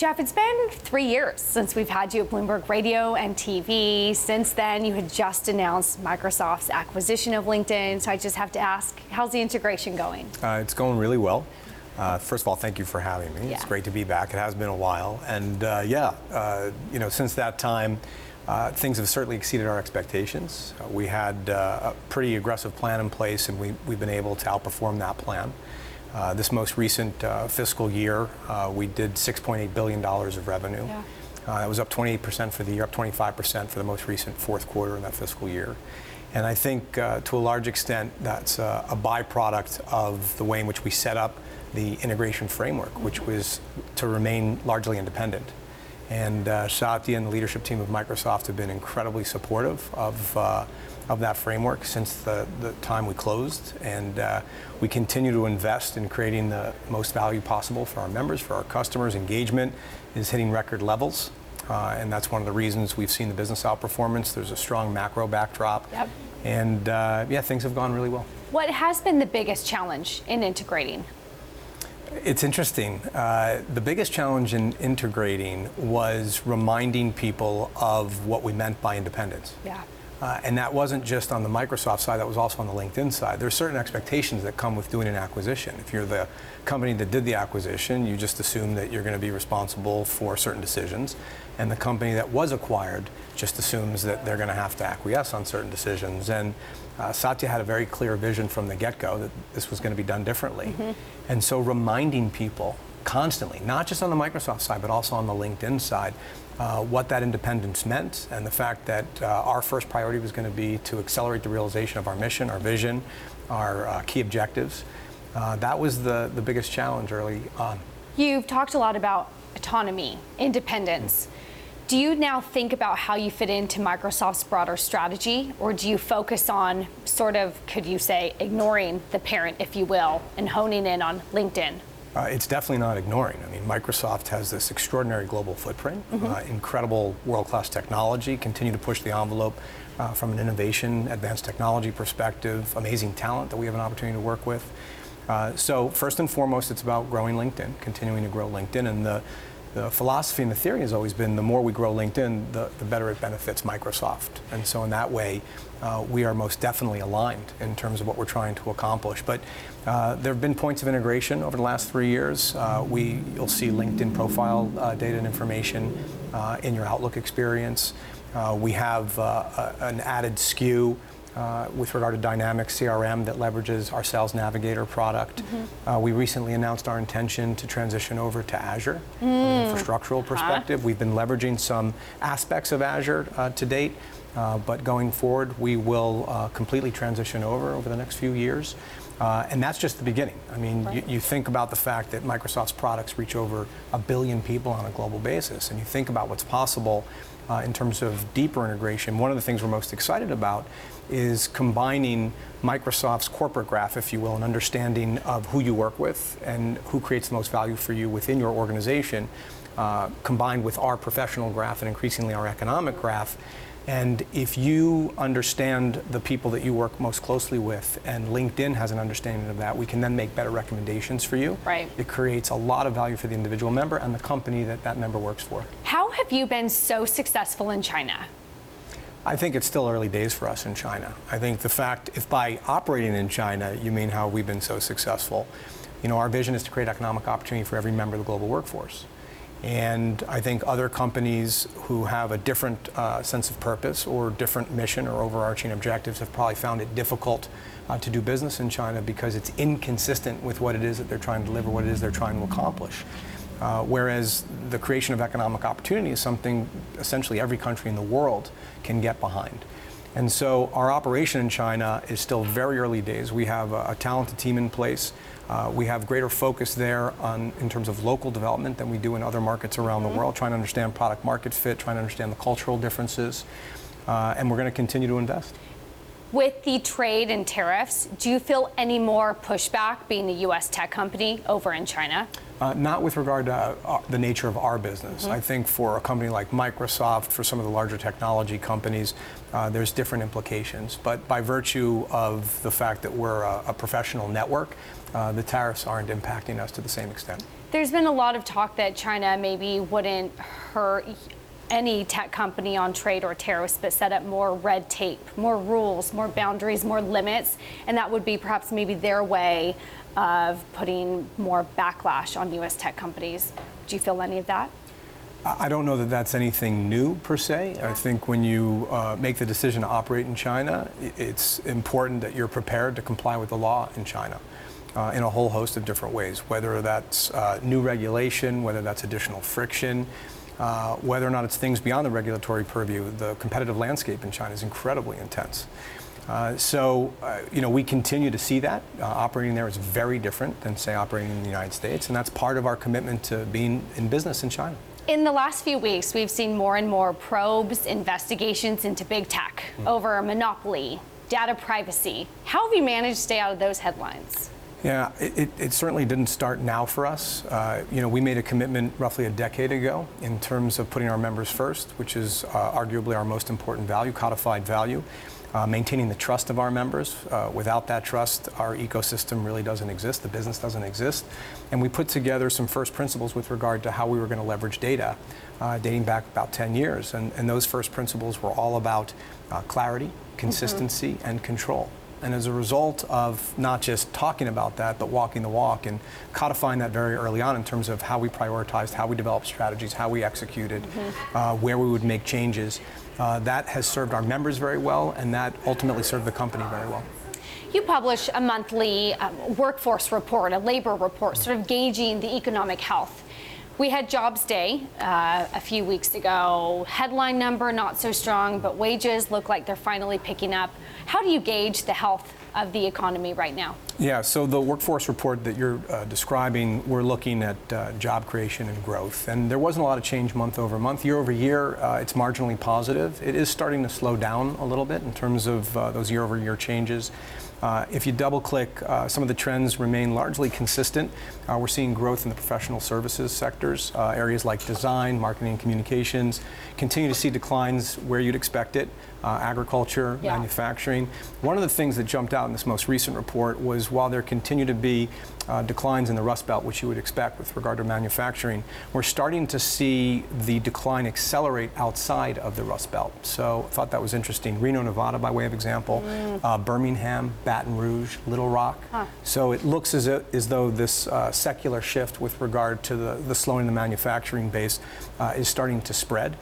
Jeff, it's been 3 years since we've had you at Bloomberg Radio and TV. Since then, you had just announced Microsoft's acquisition of LinkedIn. So I just have to ask, how's the integration going? It's going really well. First of all, thank you for having me. Yeah. It's great to be back. It has been a while. And since that time, things have certainly exceeded our expectations. We had a pretty aggressive plan in place, and we've been able to outperform that plan. This most recent fiscal year, we did $6.8 billion of revenue. Yeah. That was up 28% for the year, up 25% for the most recent fourth quarter in that fiscal year. And I think to a large extent, that's a byproduct of the way in which we set up the integration framework, which was to remain largely independent. And Satya and the leadership team of Microsoft have been incredibly supportive of that framework since the time we closed, and we continue to invest in creating the most value possible for our members, for our customers. Engagement is hitting record levels, and that's one of the reasons we've seen the business outperformance. There's a strong macro backdrop, yep. And things have gone really well. What has been the biggest challenge in integrating? It's interesting. The biggest challenge in integrating was reminding people of what we meant by independence. Yeah. And that wasn't just on the Microsoft side, that was also on the LinkedIn side. There's certain expectations that come with doing an acquisition. If you're the company that did the acquisition, you just assume that you're going to be responsible for certain decisions. And the company that was acquired just assumes that they're going to have to acquiesce on certain decisions. And Satya had a very clear vision from the get-go that this was going to be done differently. Mm-hmm. And so reminding people constantly, not just on the Microsoft side, but also on the LinkedIn side, what that independence meant, and the fact that our first priority was going to be to accelerate the realization of our mission, our vision, our key objectives. That was the biggest challenge early on. You've talked a lot about autonomy, independence. Do you now think about how you fit into Microsoft's broader strategy, or do you focus on sort of, could you say, ignoring the parent, if you will, and honing in on LinkedIn? It's definitely not ignoring. I mean, Microsoft has this extraordinary global footprint, incredible world-class technology, continue to push the envelope from an innovation, advanced technology perspective, amazing talent that we have an opportunity to work with. So first and foremost, it's about growing LinkedIn, continuing to grow LinkedIn. And the philosophy and the theory has always been the more we grow LinkedIn, the better it benefits Microsoft. And so in that way, we are most definitely aligned in terms of what we're trying to accomplish. But there have been points of integration over the last 3 years. You'll see LinkedIn profile data and information in your Outlook experience. We have an added SKU with regard to Dynamic CRM that leverages our Sales Navigator product. We recently announced our intention to transition over to Azure from an infrastructural perspective. We've been leveraging some aspects of Azure to date, but going forward, we will completely transition over the next few years. And that's just the beginning. I mean, right. you think about the fact that Microsoft's products reach over 1 billion people on a global basis, and you think about what's possible in terms of deeper integration. One of the things we're most excited about is combining Microsoft's corporate graph, if you will, an understanding of who you work with and who creates the most value for you within your organization, combined with our professional graph and increasingly our economic graph. And if you understand the people that you work most closely with, and LinkedIn has an understanding of that, we can then make better recommendations for you. Right. It creates a lot of value for the individual member and the company that that member works for. How have you been so successful in China? I think it's still early days for us in China. I think the fact, if by operating in China, you mean how we've been so successful, our vision is to create economic opportunity for every member of the global workforce. And I think other companies who have a different sense of purpose or different mission or overarching objectives have probably found it difficult to do business in China because it's inconsistent with what it is that they're trying to deliver, what it is they're trying to accomplish. Whereas the creation of economic opportunity is something essentially every country in the world can get behind. And so our operation in China is still very early days. We have a talented team in place. We have greater focus there in terms of local development than we do in other markets around the world, trying to understand product market fit, trying to understand the cultural differences, and we're going to continue to invest. With the trade and tariffs, do you feel any more pushback being a U.S. tech company over in China? Not with regard to the nature of our business. I think for a company like Microsoft, for some of the larger technology companies, there's different implications. But by virtue of the fact that we're a professional network, the tariffs aren't impacting us to the same extent. There's been a lot of talk that China maybe wouldn't hurt any tech company on trade or tariffs, but set up more red tape, more rules, more boundaries, more limits, and that would be perhaps maybe their way of putting more backlash on U.S. tech companies. Do you feel any of that? I don't know that that's anything new per se. I think when you make the decision to operate in China, it's important that you're prepared to comply with the law in China in a whole host of different ways, whether that's new regulation, whether that's additional friction, whether or not it's things beyond the regulatory purview. The competitive landscape in China is incredibly intense. We continue to see that. Operating there is very different than, say, operating in the United States, and that's part of our commitment to being in business in China. In the last few weeks, we've seen more and more probes, investigations into big tech over monopoly, data privacy. How have you managed to stay out of those headlines? Yeah, it certainly didn't start now for us. We made a commitment roughly a decade ago in terms of putting our members first, which is arguably our most important value, codified value. Maintaining the trust of our members. Without that trust, our ecosystem really doesn't exist, the business doesn't exist. And we put together some first principles with regard to how we were going to leverage data, dating back about 10 years. And those first principles were all about clarity, consistency, and control. And as a result of not just talking about that, but walking the walk and codifying that very early on in terms of how we prioritized, how we developed strategies, how we executed, where we would make changes, that has served our members very well, and that ultimately served the company very well. You publish a monthly workforce report, a labor report, sort of gauging the economic health. We had Jobs Day a few weeks ago. Headline number not so strong, but wages look like they're finally picking up. How do you gauge the health of the economy right now? Yeah, so the workforce report that you're describing, we're looking at job creation and growth. And there wasn't a lot of change month over month. Year over year, it's marginally positive. It is starting to slow down a little bit in terms of those year over year changes. If you double click, some of the trends remain largely consistent. We're seeing growth in the professional services sectors, areas like design, marketing, and communications. Continue to see declines where you'd expect it. Agriculture, manufacturing. One of the things that jumped out in this most recent report was while there continue to be declines in the Rust Belt, which you would expect with regard to manufacturing, we're starting to see the decline accelerate outside of the Rust Belt. So I thought that was interesting. Reno, Nevada, by way of example, Birmingham, Baton Rouge, Little Rock. So it looks as though this secular shift with regard to the slowing of the manufacturing base is starting to spread.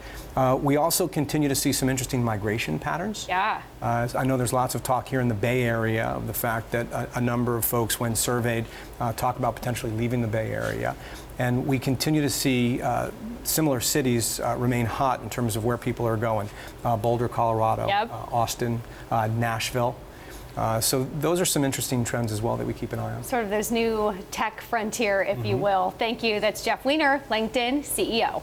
We also continue to see some interesting migration patterns. Yeah. I know there's lots of talk here in the Bay Area of the fact that a number of folks, when surveyed, talk about potentially leaving the Bay Area. And we continue to see similar cities remain hot in terms of where people are going. Boulder, Colorado, Austin, Nashville. So those are some interesting trends as well that we keep an eye on. Sort of those new tech frontier, if you will. Thank you. That's Jeff Weiner, LinkedIn CEO.